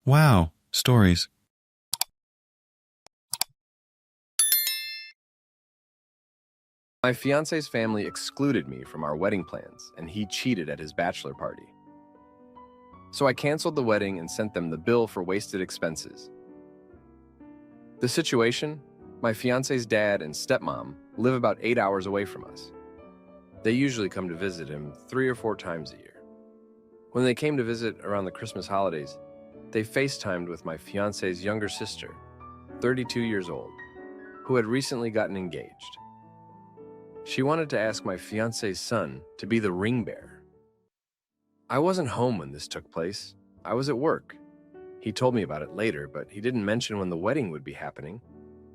Wow, stories. My fiance's family excluded me from our wedding plans, and he cheated at his bachelor party. So I canceled the wedding and sent them the bill for wasted expenses. The situation? My fiance's dad and stepmom live about 8 hours away from us. They usually come to visit him 3 or 4 times a year. When they came to visit around the Christmas holidays, they FaceTimed with my fiance's younger sister, 32 years old, who had recently gotten engaged. She wanted to ask my fiance's son to be the ring bearer. I wasn't home when this took place. I was at work. He told me about it later, but he didn't mention when the wedding would be happening,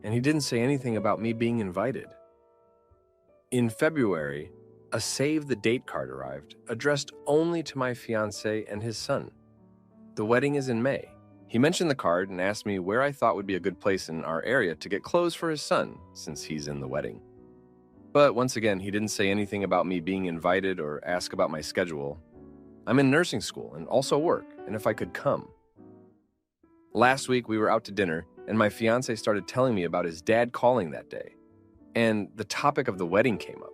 and he didn't say anything about me being invited. In February, a save the date card arrived, addressed only to my fiancé and his son. The wedding is in May. He mentioned the card and asked me where I thought would be a good place in our area to get clothes for his son, since he's in the wedding. But once again, he didn't say anything about me being invited or ask about my schedule. I'm in nursing school and also work, and if I could come. Last week, we were out to dinner, and my fiancé started telling me about his dad calling that day. And the topic of the wedding came up.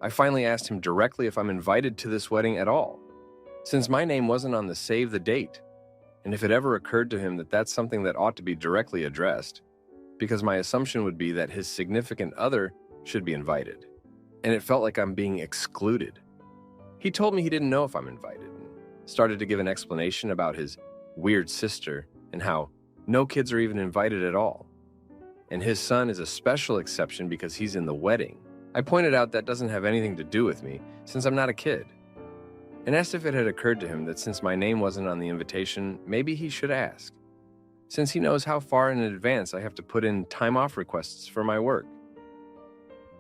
I finally asked him directly if I'm invited to this wedding at all, since my name wasn't on the save the date, and if it ever occurred to him that that's something that ought to be directly addressed, because my assumption would be that his significant other should be invited, and it felt like I'm being excluded. He told me he didn't know if I'm invited, and started to give an explanation about his weird sister and how no kids are even invited at all. And his son is a special exception because he's in the wedding. I pointed out that doesn't have anything to do with me, since I'm not a kid, and asked if it had occurred to him that since my name wasn't on the invitation, maybe he should ask, since he knows how far in advance I have to put in time off requests for my work.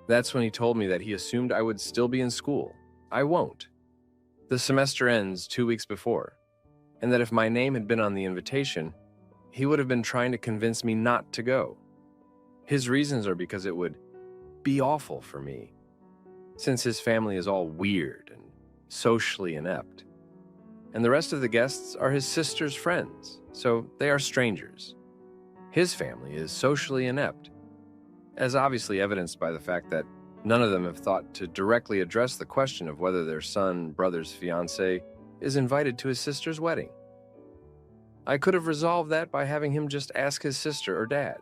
That's when he told me that he assumed I would still be in school. I won't. The semester ends 2 weeks before, and that if my name had been on the invitation, he would have been trying to convince me not to go. His reasons are because it would be awful for me, since his family is all weird and socially inept, and the rest of the guests are his sister's friends, so they are strangers. His family is socially inept, as obviously evidenced by the fact that none of them have thought to directly address the question of whether their son, brother's fiancé is invited to his sister's wedding. I could have resolved that by having him just ask his sister or dad.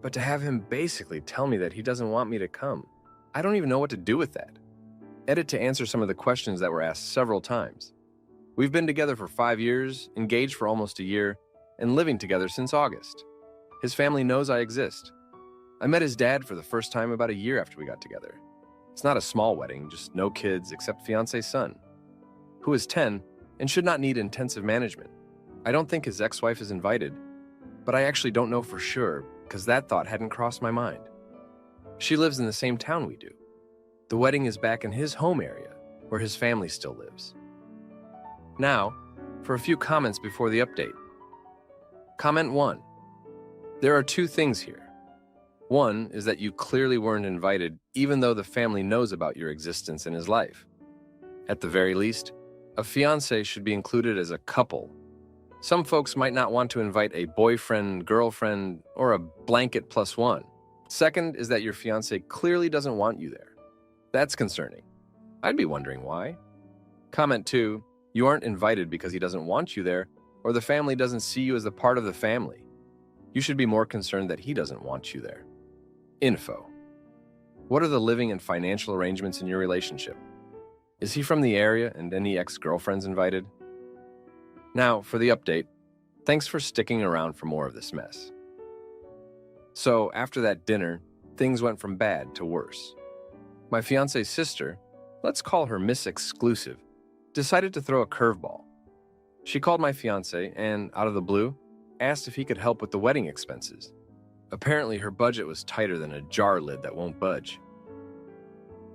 But to have him basically tell me that he doesn't want me to come, I don't even know what to do with that. Edit to answer some of the questions that were asked several times. We've been together for 5 years, engaged for almost a year, and living together since August. His family knows I exist. I met his dad for the first time about a year after we got together. It's not a small wedding, just no kids except fiancé's son, who is 10 and should not need intensive management. I don't think his ex-wife is invited, but I actually don't know for sure because that thought hadn't crossed my mind. She lives in the same town we do. The wedding is back in his home area, where his family still lives. Now, for a few comments before the update. Comment 1. There are 2 things here. One is that you clearly weren't invited even though the family knows about your existence in his life. At the very least, a fiancé should be included as a couple. Some folks might not want to invite a boyfriend, girlfriend, or a blanket plus one. Second is that your fiancé clearly doesn't want you there. That's concerning. I'd be wondering why. Comment 2, you aren't invited because he doesn't want you there, or the family doesn't see you as a part of the family. You should be more concerned that he doesn't want you there. Info. What are the living and financial arrangements in your relationship? Is he from the area and any ex-girlfriends invited? Now, for the update. Thanks for sticking around for more of this mess. So, after that dinner, things went from bad to worse. My fiancé's sister, let's call her Miss Exclusive, decided to throw a curveball. She called my fiancé and, out of the blue, asked if he could help with the wedding expenses. Apparently, her budget was tighter than a jar lid that won't budge.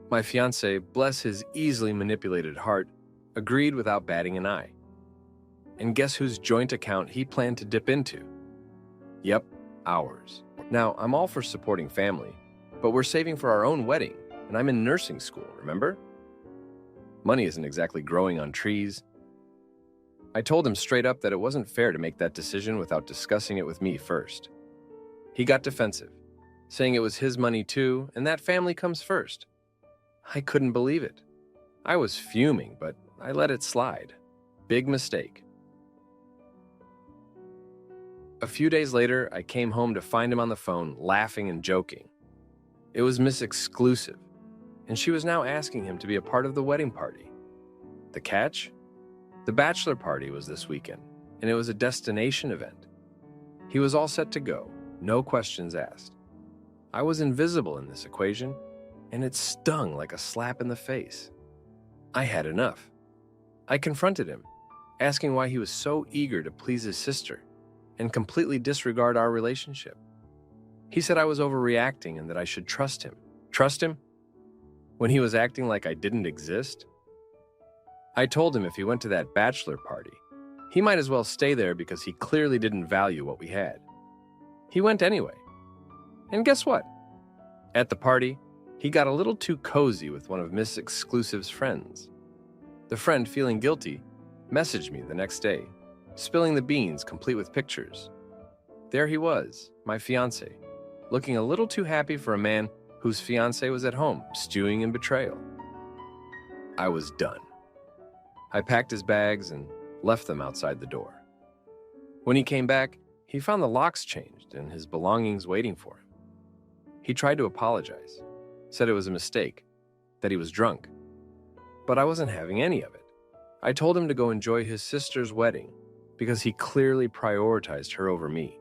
My fiancé, bless his easily manipulated heart, agreed without batting an eye. And guess whose joint account he planned to dip into? Yep, ours. Now, I'm all for supporting family, but we're saving for our own wedding, and I'm in nursing school, remember? Money isn't exactly growing on trees. I told him straight up that it wasn't fair to make that decision without discussing it with me first. He got defensive, saying it was his money too, and that family comes first. I couldn't believe it. I was fuming, but I let it slide. Big mistake. A few days later, I came home to find him on the phone, laughing and joking. It was Miss Exclusive, and she was now asking him to be a part of the wedding party. The catch? The bachelor party was this weekend, and it was a destination event. He was all set to go, no questions asked. I was invisible in this equation, and it stung like a slap in the face. I had enough. I confronted him, asking why he was so eager to please his sister and completely disregard our relationship. He said I was overreacting and that I should trust him. Trust him? When he was acting like I didn't exist? I told him if he went to that bachelor party, he might as well stay there because he clearly didn't value what we had. He went anyway. And guess what? At the party, he got a little too cozy with one of Miss Exclusive's friends. The friend, feeling guilty, messaged me the next day, spilling the beans complete with pictures. There he was, my fiancé, looking a little too happy for a man whose fiancé was at home, stewing in betrayal. I was done. I packed his bags and left them outside the door. When he came back, he found the locks changed and his belongings waiting for him. He tried to apologize, said it was a mistake, that he was drunk. But I wasn't having any of it. I told him to go enjoy his sister's wedding because he clearly prioritized her over me.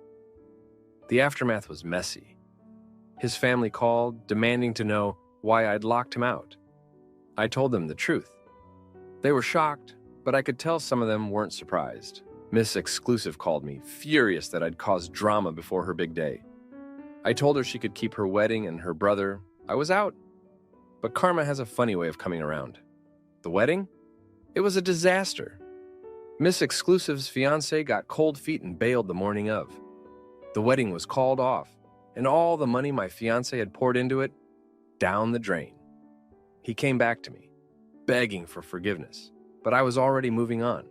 The aftermath was messy. His family called, demanding to know why I'd locked him out. I told them the truth. They were shocked, but I could tell some of them weren't surprised. Miss Exclusive called me, furious that I'd caused drama before her big day. I told her she could keep her wedding and her brother. I was out. But karma has a funny way of coming around. The wedding? It was a disaster. Miss Exclusive's fiancé got cold feet and bailed the morning of. The wedding was called off, and all the money my fiancé had poured into it, down the drain. He came back to me, begging for forgiveness, but I was already moving on.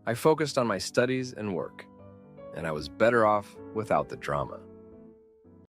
I focused on my studies and work, and I was better off without the drama.